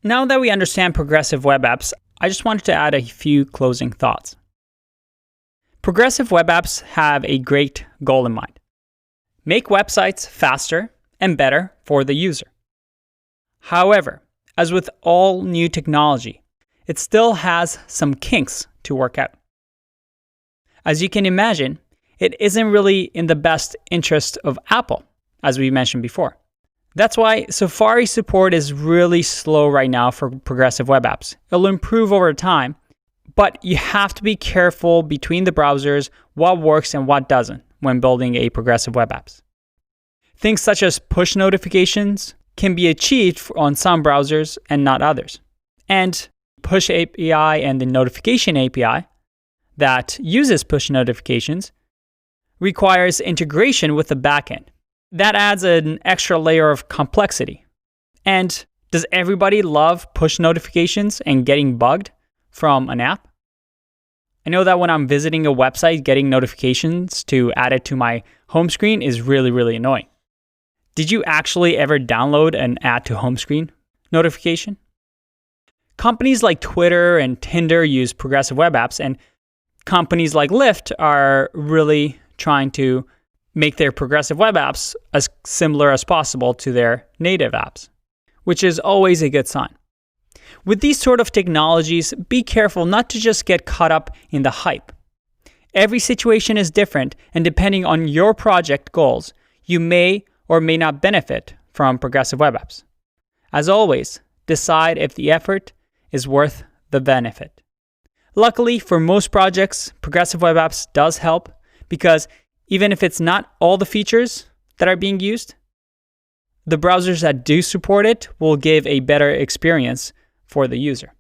Now that we understand progressive web apps, I just wanted to add a few closing thoughts. Progressive web apps have a great goal in mind. Make websites faster and better for the user. However, as with all new technology, it still has some kinks to work out. As you can imagine, it isn't really in the best interest of Apple, as we mentioned before. That's why Safari support is really slow right now for progressive web apps. It'll improve over time, but you have to be careful between the browsers what works and what doesn't when building a progressive web apps. Things such as push notifications can be achieved on some browsers and not others. And Push API and the Notification API that uses push notifications requires integration with the backend. That adds an extra layer of complexity. And does everybody love push notifications and getting bugged from an app? I know that when I'm visiting a website, getting notifications to add it to my home screen is really, really annoying. Did you actually ever download an add to home screen notification? Companies like Twitter and Tinder use progressive web apps, and companies like Lyft are really trying to make their progressive web apps as similar as possible to their native apps, which is always a good sign. With these sort of technologies, be careful not to just get caught up in the hype. Every situation is different, and depending on your project goals, you may or may not benefit from progressive web apps. As always, decide if the effort is worth the benefit. Luckily, for most projects, progressive web apps does help because even if it's not all the features that are being used, the browsers that do support it will give a better experience for the user.